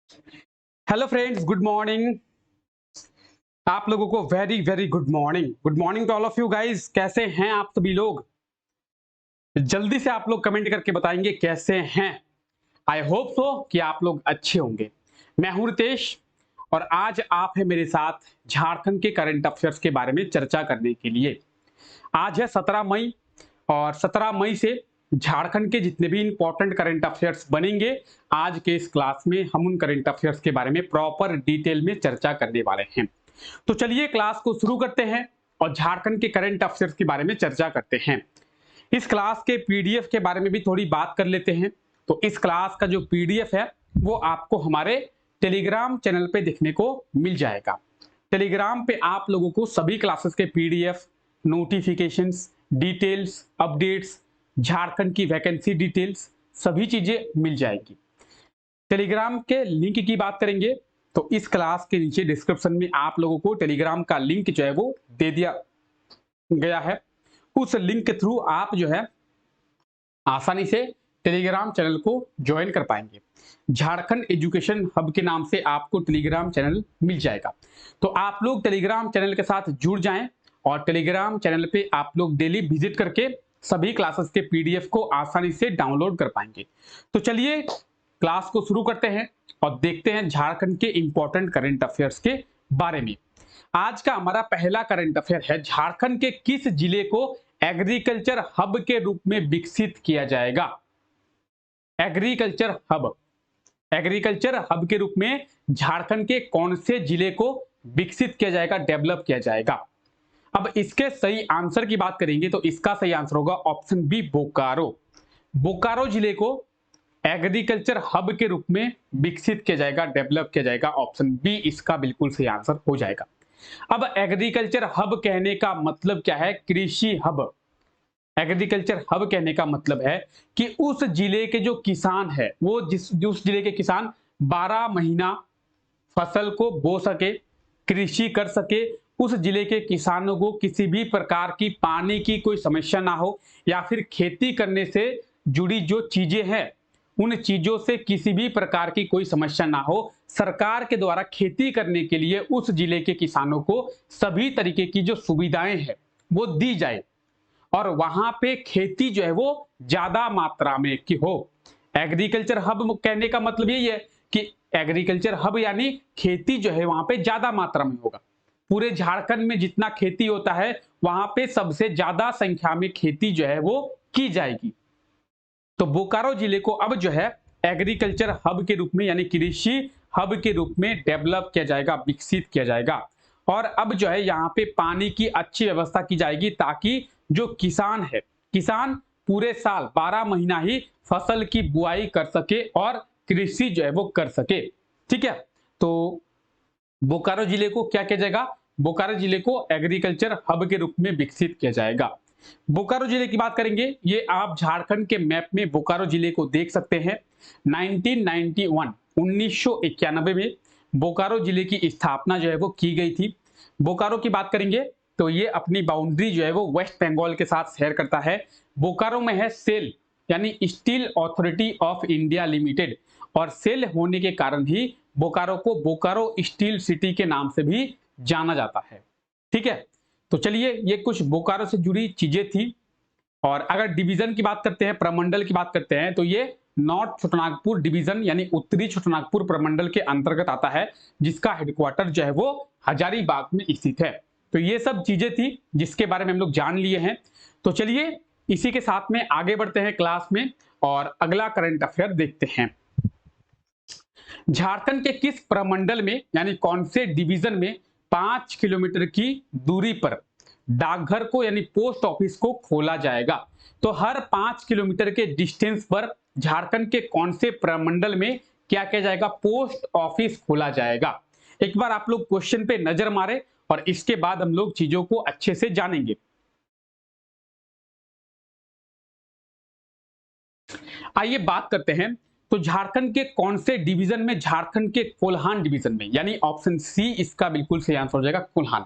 Hello friends, good morning. आप लोगों को very very good morning to all of you guys. कैसे हैं आप सभी लोग? जल्दी से आप लोग कमेंट करके बताएंगे कैसे हैं। आई होप सो कि आप लोग अच्छे होंगे। मैं हूं रितेश और आज आप है मेरे साथ झारखंड के करंट अफेयर्स के बारे में चर्चा करने के लिए। आज है 17 मई और 17 मई से झारखंड के जितने भी इंपॉर्टेंट करंट अफेयर्स बनेंगे, आज के इस क्लास में हम उन करंट अफेयर्स के बारे में प्रॉपर डिटेल में चर्चा करने वाले हैं। तो चलिए क्लास को शुरू करते हैं और झारखंड के करंट अफेयर्स के बारे में चर्चा करते हैं। इस क्लास के पीडीएफ के बारे में भी थोड़ी बात कर लेते हैं। तो इस क्लास का जो पीडीएफ है वो आपको हमारे टेलीग्राम चैनल पे देखने को मिल जाएगा। टेलीग्राम पे आप लोगों को सभी क्लासेस के PDF, notifications, details, updates, Jharkhand की वैकेंसी डिटेल्स सभी चीजें मिल जाएगी। टेलीग्राम के लिंक की बात करेंगे तो इस क्लास के नीचे डिस्क्रिप्शन में आप लोगों को टेलीग्राम का लिंक जो है वो दे दिया गया है। उस लिंक के थ्रू आप जो है आसानी से टेलीग्राम चैनल को ज्वाइन कर पाएंगे। झारखंड एजुकेशन हब के नाम से आपको टेलीग्राम चैनल मिल जाएगा। तो आप लोग टेलीग्राम चैनल के साथ जुड़ जाएं और टेलीग्राम चैनल पे आप लोग डेली विजिट करके सभी क्लासेस के पीडीएफ को आसानी से डाउनलोड कर पाएंगे। तो चलिए क्लास को शुरू करते हैं और देखते हैं झारखंड के इंपॉर्टेंट करंट अफेयर्स के बारे में। आज का हमारा पहला करंट अफेयर है, झारखंड के किस जिले को एग्रीकल्चर हब के रूप में विकसित किया जाएगा? एग्रीकल्चर हब, एग्रीकल्चर हब के रूप में झारखंड के कौन से जिले को विकसित किया जाएगा, डेवलप किया जाएगा? अब इसके सही आंसर की बात करेंगे तो इसका सही आंसर होगा ऑप्शन बी, बोकारो। बोकारो जिले को एग्रीकल्चर हब के रूप में विकसित किया जाएगा, डेवलप किया जाएगा। ऑप्शन बी इसका बिल्कुल सही आंसर हो जाएगा। अब एग्रीकल्चर हब कहने का मतलब क्या है? कृषि हब। एग्रीकल्चर हब कहने का मतलब है कि उस जिले के जो किसान है वो उस जिले के किसान 12 महीना फसल को बो सके, कृषि कर सके, उस जिले के किसानों को किसी भी प्रकार की पानी की कोई समस्या ना हो या फिर खेती करने से जुड़ी जो चीजें हैं उन चीजों से किसी भी प्रकार की कोई समस्या ना हो। सरकार के द्वारा खेती करने के लिए उस जिले के किसानों को सभी तरीके की जो सुविधाएं हैं वो दी जाए और वहां पे खेती जो है वो ज्यादा मात्रा में की हो। एग्रीकल्चर हब कहने का मतलब यही है कि एग्रीकल्चर हब यानी खेती जो है वहां पे ज्यादा मात्रा में होगा। पूरे झारखंड में जितना खेती होता है वहां पे सबसे ज्यादा संख्या में खेती जो है वो की जाएगी। तो बोकारो जिले को अब जो है एग्रीकल्चर हब के रूप में यानी कृषि हब के रूप में डेवलप किया जाएगा, विकसित किया जाएगा। और अब जो है यहाँ पे पानी की अच्छी व्यवस्था की जाएगी ताकि जो किसान है, किसान पूरे साल 12 महीना ही फसल की बुआई कर सके और कृषि जो है वो कर सके। ठीक है, तो बोकारो जिले को क्या किया जाएगा? बोकारो जिले को एग्रीकल्चर हब के रूप में विकसित किया जाएगा। बोकारो जिले की बात करेंगे, ये आप झारखंड के मैप में बोकारो जिले को देख सकते हैं। 1991 में बोकारो जिले की स्थापना जो है वो की गई थी। बोकारो की बात करेंगे तो ये अपनी बाउंड्री जो है वो वेस्ट बंगाल के साथ शेयर करता है। बोकारो में है सेल यानी steel authority of India limited और सेल होने के कारण ही बोकारो को बोकारो स्टील सिटी के नाम से भी जाना जाता है। ठीक है, तो चलिए ये कुछ बोकारो से जुड़ी चीजें थी। और अगर डिवीजन की बात करते हैं, प्रमंडल की बात करते हैं तो ये नॉर्थ छोटानागपुर डिवीजन यानी उत्तरी छोटानागपुर प्रमंडल के अंतर्गत आता है, जिसका हेडक्वार्टर जो है वो हजारीबाग में स्थित है। तो ये सब चीजें थी जिसके बारे में हम लोग जान लिए हैं। तो चलिए इसी के साथ में आगे बढ़ते हैं क्लास में और अगला करंट अफेयर देखते हैं। झारखंड के किस प्रमंडल में यानी कौन से डिवीजन में 5 किलोमीटर की दूरी पर डाकघर को यानी पोस्ट ऑफिस को खोला जाएगा? तो हर 5 किलोमीटर के डिस्टेंस पर झारखंड के कौन से प्रमंडल में क्या किया जाएगा? पोस्ट ऑफिस खोला जाएगा। एक बार आप लोग क्वेश्चन पे नजर मारे और इसके बाद हम लोग चीजों को अच्छे से जानेंगे। आइए बात करते हैं, तो झारखंड के कौन से डिवीजन में? झारखंड के कोल्हान डिवीजन में, यानी ऑप्शन सी इसका बिल्कुल सही आंसर हो जाएगा, कोल्हान।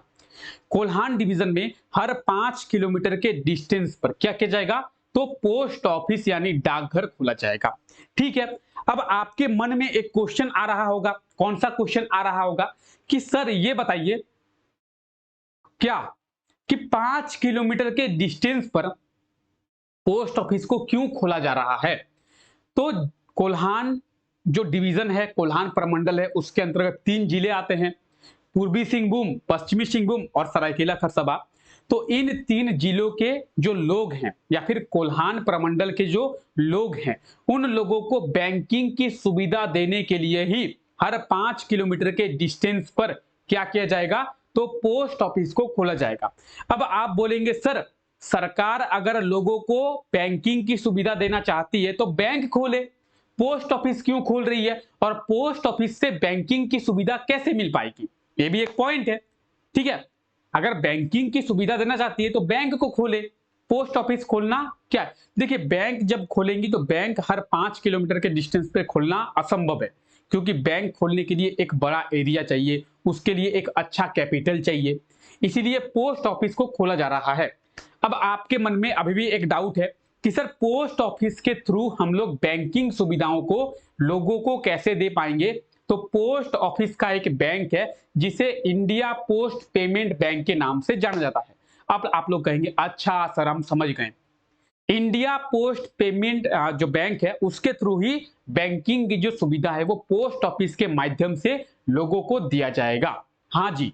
कोल्हान डिवीजन में हर 5 किलोमीटर के डिस्टेंस पर क्या किया जाएगा? तो पोस्ट ऑफिस यानी डाकघर खोला जाएगा। ठीक है, अब आपके मन में एक क्वेश्चन आ रहा होगा, कौन सा क्वेश्चन आ रहा होगा कि सर ये बताइए क्या कि 5 किलोमीटर के डिस्टेंस पर पोस्ट ऑफिस को क्यों खोला जा रहा है? तो कोल्हान जो डिवीजन है, कोल्हान प्रमंडल है, उसके अंतर्गत 3 जिले आते हैं, पूर्वी सिंहभूम, पश्चिमी सिंहभूम और सरायकेला खरसावां। तो इन 3 जिलों के जो लोग हैं या फिर कोल्हान प्रमंडल के जो लोग हैं, उन लोगों को बैंकिंग की सुविधा देने के लिए ही हर 5 किलोमीटर के डिस्टेंस पर क्या किया जाएगा? तो पोस्ट ऑफिस को खोला जाएगा। अब आप बोलेंगे सर, सरकार अगर लोगों को बैंकिंग की सुविधा देना चाहती है तो बैंक खोले, पोस्ट ऑफिस क्यों खोल रही है? और पोस्ट ऑफिस से बैंकिंग की सुविधा कैसे मिल पाएगी? ये भी एक पॉइंट है। ठीक है, अगर बैंकिंग की सुविधा देना चाहती है तो बैंक को खोले, पोस्ट ऑफिस खोलना क्या है? देखिए, बैंक जब खोलेंगी तो बैंक हर 5 किलोमीटर के डिस्टेंस पे खोलना असंभव है, क्योंकि बैंक खोलने के लिए एक बड़ा एरिया चाहिए, उसके लिए एक अच्छा कैपिटल चाहिए, इसीलिए पोस्ट ऑफिस को खोला जा रहा है। अब आपके मन में अभी भी एक डाउट है कि सर, पोस्ट ऑफिस के थ्रू हम लोग बैंकिंग सुविधाओं को लोगों को कैसे दे पाएंगे? तो पोस्ट ऑफिस का एक बैंक है जिसे इंडिया पोस्ट पेमेंट बैंक के नाम से जाना जाता है। अब आप लोग कहेंगे अच्छा सर, हम समझ गए, इंडिया पोस्ट पेमेंट जो बैंक है उसके थ्रू ही बैंकिंग की जो सुविधा है वो पोस्ट ऑफिस के माध्यम से लोगों को दिया जाएगा। हाँ जी,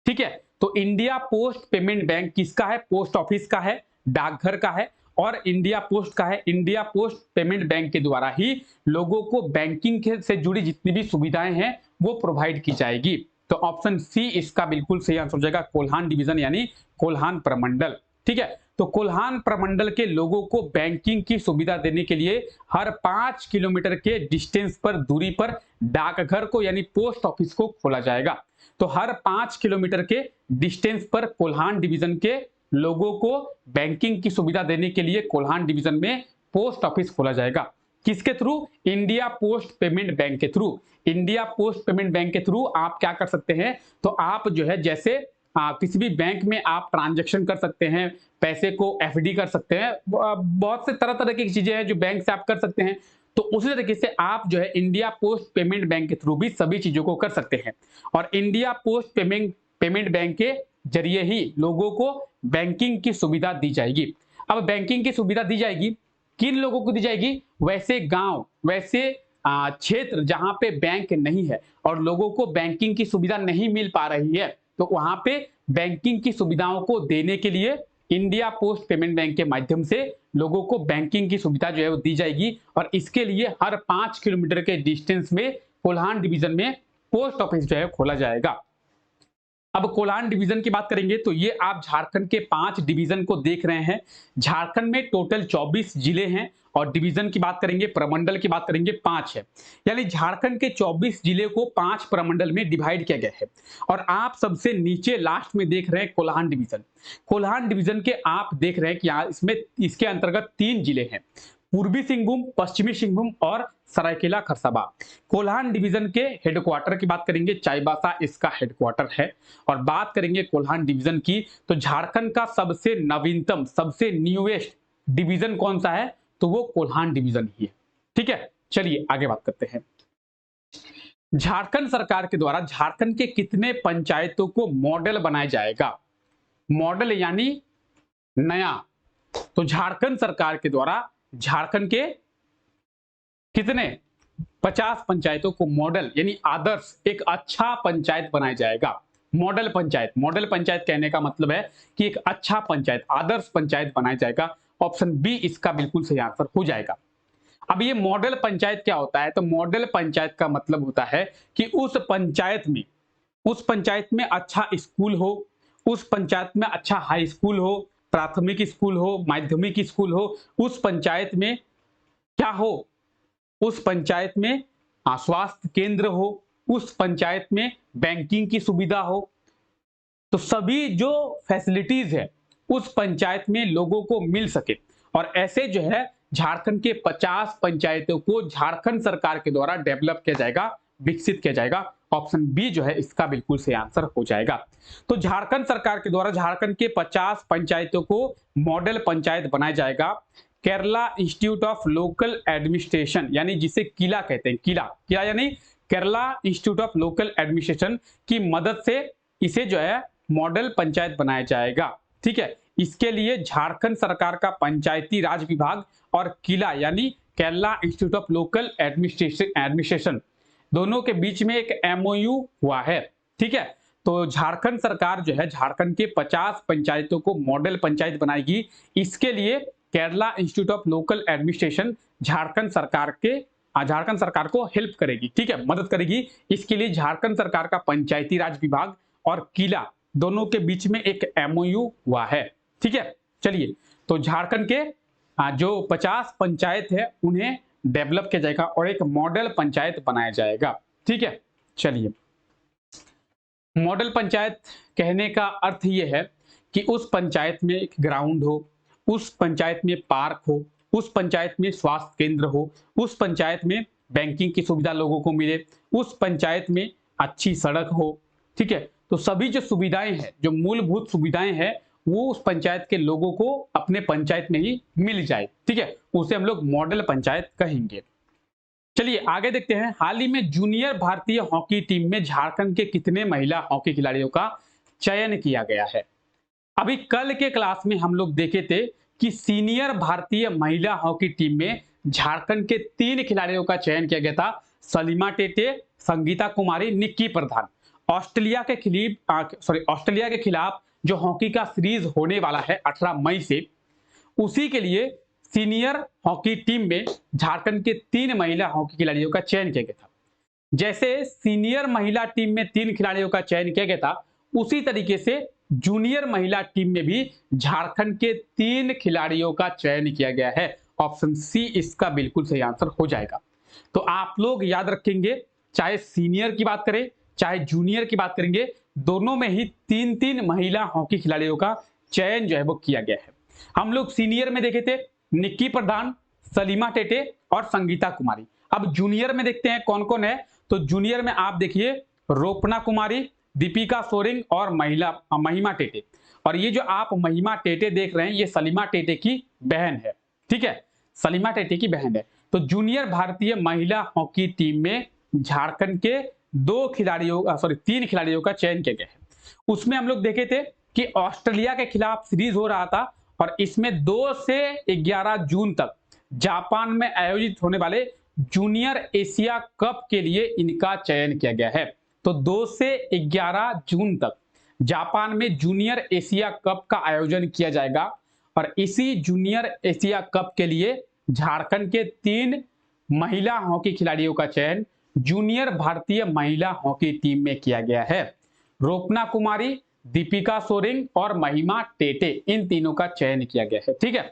ठीक है, तो इंडिया पोस्ट पेमेंट बैंक किसका है? पोस्ट ऑफिस का है, डाकघर का है और इंडिया पोस्ट का है। इंडिया पोस्ट पेमेंट बैंक के द्वारा ही लोगों को बैंकिंग से जुड़ी जितनी भी सुविधाएं हैं वो प्रोवाइड की जाएगी। तो ऑप्शन सी इसका बिल्कुल सही आंसर हो जाएगा, कोल्हान डिवीजन यानी कोल्हान प्रमंडल। ठीक है, तो कोल्हान प्रमंडल के लोगों को बैंकिंग की सुविधा देने के लिए हर 5 किलोमीटर के डिस्टेंस पर दूरी पर डाकघर को यानी पोस्ट ऑफिस को खोला जाएगा। तो हर 5 किलोमीटर के डिस्टेंस पर कोल्हान डिवीजन के लोगों को बैंकिंग की सुविधा देने के लिए कोल्हान डिवीजन में पोस्ट ऑफिस खोला जाएगा। किसके through? India post payment bank के through. India post payment bank के थ्रू आप क्या कर सकते हैं? तो आप जो है जैसे किसी भी बैंक में आप ट्रांजैक्शन कर सकते हैं, पैसे को एफडी कर सकते हैं, बहुत से तरह तरह की चीजें हैं जो बैंक से आप कर सकते हैं। तो उसी तरीके से आप जो है इंडिया पोस्ट पेमेंट बैंक के थ्रू भी सभी चीजों को कर सकते हैं और इंडिया पोस्ट पेमेंट बैंक के जरिए ही लोगों को बैंकिंग की सुविधा दी जाएगी। अब बैंकिंग की सुविधा दी जाएगी, किन लोगों को दी जाएगी? वैसे गांव, वैसे क्षेत्र जहां पे बैंक नहीं है और लोगों को बैंकिंग की सुविधा नहीं मिल पा रही है, तो वहां पे बैंकिंग की सुविधाओं को देने के लिए इंडिया पोस्ट पेमेंट बैंक के माध्यम से लोगों को बैंकिंग की सुविधा जो है वो दी जाएगी और इसके लिए हर 5 किलोमीटर के डिस्टेंस में कोल्हान डिवीजन में पोस्ट ऑफिस जो है खोला जाएगा। अब कोल्हान डिवीजन की बात करेंगे तो ये आप झारखंड के 5 डिवीजन को देख रहे हैं। झारखंड में टोटल 24 जिले हैं और डिवीजन की बात करेंगे, प्रमंडल की बात करेंगे 5 है, यानी झारखंड के 24 जिले को 5 प्रमंडल में डिवाइड किया गया है। और आप सबसे नीचे लास्ट में देख रहे हैं कोल्हान डिवीजन। कोल्हान डिवीजन के आप देख रहे हैं कि यहाँ इसमें इसके अंतर्गत 3 जिले हैं, पूर्वी सिंहभूम, पश्चिमी सिंहभूम और सरायकेला खरसावां। कोल्हान डिवीजन के हेडक्वार्टर की बात करेंगे, चाईबासा इसका हेडक्वार्टर है। और बात करेंगे कोल्हान डिवीजन की तो झारखंड का सबसे नवीनतम, सबसे न्यूएस्ट डिवीजन कौन सा है? तो वो कोल्हान डिवीजन ही है। ठीक है, चलिए आगे बात करते हैं। झारखंड सरकार के द्वारा झारखंड के कितने पंचायतों को मॉडल बनाया जाएगा? मॉडल यानी नया। तो झारखंड सरकार के द्वारा झारखंड के कितने 50 पंचायतों को मॉडल यानी आदर्श, एक अच्छा पंचायत बनाया जाएगा। मॉडल पंचायत, मॉडल पंचायत कहने का मतलब है कि एक अच्छा पंचायत, आदर्श पंचायत बनाया जाएगा। ऑप्शन बी इसका बिल्कुल सही आंसर हो जाएगा। अब ये मॉडल पंचायत क्या होता है? तो मॉडल पंचायत का मतलब होता है कि उस पंचायत में अच्छा स्कूल हो, उस पंचायत में अच्छा हाई स्कूल हो, प्राथमिक स्कूल हो, माध्यमिक स्कूल हो, उस पंचायत में क्या हो? उस पंचायत में स्वास्थ्य केंद्र हो, उस पंचायत में बैंकिंग की सुविधा हो। तो सभी जो फैसिलिटीज है उस पंचायत में लोगों को मिल सके और ऐसे जो है झारखंड के 50 पंचायतों को झारखंड सरकार के द्वारा डेवलप किया जाएगा, विकसित किया जाएगा। ऑप्शन बी जो है इसका बिल्कुल सही आंसर हो जाएगा। तो झारखंड सरकार के द्वारा झारखंड के 50 पंचायतों को मॉडल पंचायत बनाया जाएगा। Kerala institute of local administration यानी जिसे किला कहते हैं, किला यानी Kerala institute of local administration की मदद से इसे जो है मॉडल पंचायत बनाया जाएगा। ठीक है, इसके लिए झारखंड सरकार का पंचायती राज विभाग और किला यानी Kerala institute of local administration दोनों के बीच में एक एमओयू हुआ है। ठीक है, तो झारखंड सरकार जो है झारखंड के 50 पंचायतों को मॉडल पंचायत बनाएगी। इसके लिए Kerala institute of local administration Jharkhand सरकार को हेल्प करेगी। ठीक है, मदद करेगी। इसके लिए झारखंड सरकार का पंचायती राज विभाग और किला दोनों के बीच में एक एमओयू हुआ है। ठीक है, चलिए, तो झारखंड के जो 50 पंचायत है उन्हें डेवलप किया जाएगा और एक मॉडल पंचायत बनाया जाएगा। ठीक है, चलिए, मॉडल पंचायत कहने का अर्थ यह है कि उस पंचायत में एक ग्राउंड हो, उस पंचायत में पार्क हो, उस पंचायत में स्वास्थ्य केंद्र हो, उस पंचायत में बैंकिंग की सुविधा लोगों को मिले, उस पंचायत में अच्छी सड़क हो। ठीक है, तो सभी जो सुविधाएं हैं, जो मूलभूत सुविधाएं हैं, वो उस पंचायत के लोगों को अपने पंचायत में ही मिल जाए। ठीक है, उसे हम लोग मॉडल पंचायत कहेंगे। चलिए आगे देखते हैं। हाल ही में जूनियर भारतीय हॉकी टीम में झारखंड के कितने महिला हॉकी खिलाड़ियों का चयन किया गया है? अभी कल के क्लास में हम लोग देखे थे कि सीनियर भारतीय महिला हॉकी टीम में झारखंड के 3 खिलाड़ियों का चयन किया गया था। सलीमा टेटे, संगीता कुमारी, निक्की प्रधान। ऑस्ट्रेलिया के खिलाफ जो हॉकी का सीरीज होने वाला है 18 मई से, उसी के लिए सीनियर हॉकी टीम में झारखंड के 3 महिला हॉकी खिलाड़ियों का चयन किया गया था। जैसे सीनियर महिला टीम में 3 खिलाड़ियों का चयन किया गया था, उसी तरीके से जूनियर महिला टीम में भी झारखंड के 3 खिलाड़ियों का चयन किया गया है। ऑप्शन सी इसका बिल्कुल सही आंसर हो जाएगा। तो आप लोग याद रखेंगे, चाहे सीनियर की बात करें चाहे जूनियर की बात करेंगे, दोनों में ही 3-3 महिला हॉकी खिलाड़ियों का चयन जो है वो किया गया है। हम लोग सीनियर में देखे थे निक्की प्रधान, सलीमा टेटे और संगीता कुमारी। अब जूनियर में देखते हैं कौन कौन है। तो जूनियर में आप देखिए रोपना कुमारी, दीपिका सोरेंग और महिमा टेटे। और ये जो आप महिमा टेटे देख रहे हैं ये सलीमा टेटे की बहन है। ठीक है, सलीमा टेटे की बहन है। तो जूनियर भारतीय महिला हॉकी टीम में झारखंड के 3 खिलाड़ियों का चयन किया गया है। उसमें हम लोग देखे थे कि ऑस्ट्रेलिया के खिलाफ सीरीज हो रहा था और इसमें 2 से 11 जून तक जापान में आयोजित होने वाले जूनियर एशिया कप के लिए इनका चयन किया गया है। तो 2 से 11 जून तक जापान में जूनियर एशिया कप का आयोजन किया जाएगा और इसी जूनियर एशिया कप के लिए झारखंड के 3 महिला हॉकी खिलाड़ियों का चयन जूनियर भारतीय महिला हॉकी टीम में किया गया है। रोपना कुमारी, दीपिका सोरेंग और महिमा टेटे, इन तीनों का चयन किया गया है। ठीक है,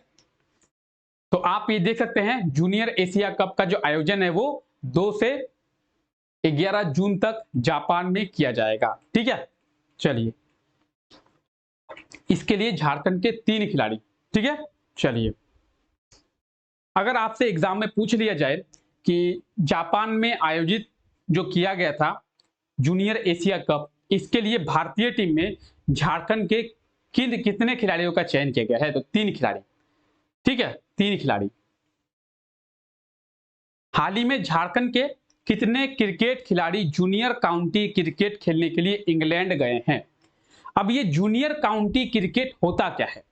तो आप ये देख सकते हैं जूनियर एशिया कप का जो आयोजन है वो 2 से 11 जून तक जापान में किया जाएगा। ठीक है, चलिए, इसके लिए झारखंड के 3 खिलाड़ी। ठीक है, चलिए, अगर आपसे एग्जाम में पूछ लिया जाए कि जापान में आयोजित जो किया गया था जूनियर एशिया कप, इसके लिए भारतीय टीम में झारखंड के कितने खिलाड़ियों का चयन किया गया है? तो 3 खिलाड़ी। ठीक है, 3 खिलाड़ी। हाल ही में झारखंड के कितने क्रिकेट खिलाड़ी जूनियर काउंटी क्रिकेट खेलने के लिए इंग्लैंड गए हैं? अब ये जूनियर काउंटी क्रिकेट होता क्या है?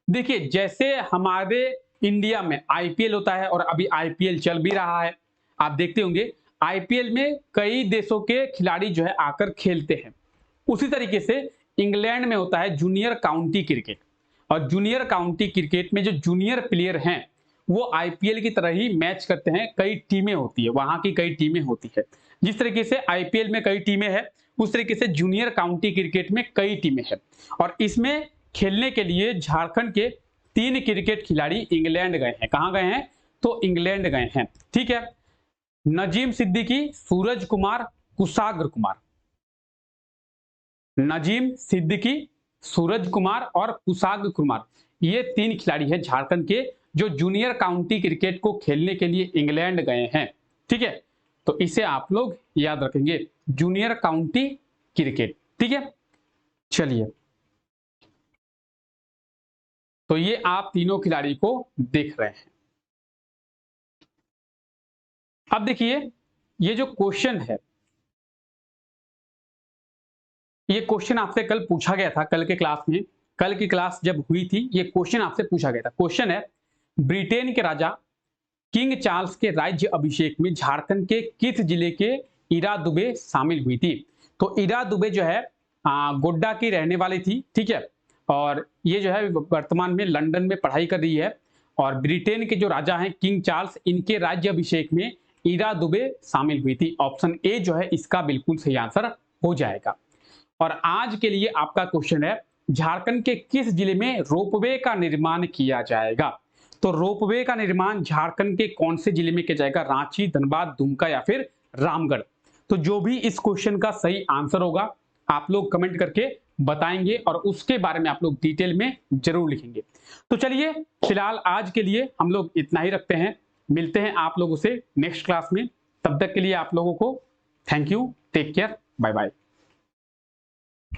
देखिए, जैसे हमारे इंडिया में आईपीएल होता है और अभी आईपीएल चल भी रहा है, आप देखते होंगे आईपीएल में कई देशों के खिलाड़ी जो है आकर खेलते हैं। उसी तरीके से इंग्लैंड में होता है जूनियर काउंटी क्रिकेट, और जूनियर काउंटी क्रिकेट में जो जूनियर प्लेयर हैं वो आईपीएल की तरह ही मैच करते हैं। कई टीमें होती है, वहां की कई टीमें होती है। जिस तरीके से आईपीएल में कई टीमें हैं, उस तरीके से जूनियर काउंटी क्रिकेट में कई टीमें हैं। और इसमें खेलने के लिए झारखंड के 3 क्रिकेट खिलाड़ी इंग्लैंड गए हैं। कहां गए हैं? तो इंग्लैंड गए हैं। ठीक है, नजीम सिद्दीकी, सूरज कुमार, कुशाग्र कुमार। नजीम सिद्दीकी, सूरज कुमार और कुशाग्र कुमार, ये 3 खिलाड़ी हैं झारखंड के जो जूनियर काउंटी क्रिकेट को खेलने के लिए इंग्लैंड गए हैं। ठीक है, तो इसे आप लोग याद रखेंगे। Junior county cricket. ठीक है, चलिए, तो ये आप तीनों खिलाड़ी को देख रहे हैं। अब देखिए, ये जो क्वेश्चन है, ये क्वेश्चन आपसे कल पूछा गया था, कल के क्लास में, कल की क्लास जब हुई थी, ये क्वेश्चन आपसे पूछा गया था। क्वेश्चन है, ब्रिटेन के राजा किंग चार्ल्स के राज्य अभिषेक में झारखंड के किस जिले के इरा दुबे शामिल हुई थी? तो इरा दुबे जो है गोड्डा की रहने वाली थी। ठीक है, और ये जो है वर्तमान में लंदन में पढ़ाई कर रही है। और ब्रिटेन के जो राजा हैं किंग चार्ल्स, इनके राज्य अभिषेक में इरा दुबे शामिल हुई थी। ऑप्शन ए जो है इसका बिल्कुल सही आंसर हो जाएगा। और आज के लिए आपका क्वेश्चन है, झारखंड के किस जिले में रोपवे का निर्माण किया जाएगा? तो रोपवे का निर्माण झारखंड के कौन से जिले में किया जाएगा? रांची, धनबाद, दुमका या फिर रामगढ़? तो जो भी इस क्वेश्चन का सही आंसर होगा आप लोग कमेंट करके बताएंगे और उसके बारे में आप लोग डिटेल में जरूर लिखेंगे। तो चलिए, फिलहाल आज के लिए हम लोग इतना ही रखते हैं। मिलते हैं आप लोगों से नेक्स्ट क्लास में। तब तक के लिए आप लोगों को thank you, take care, bye bye.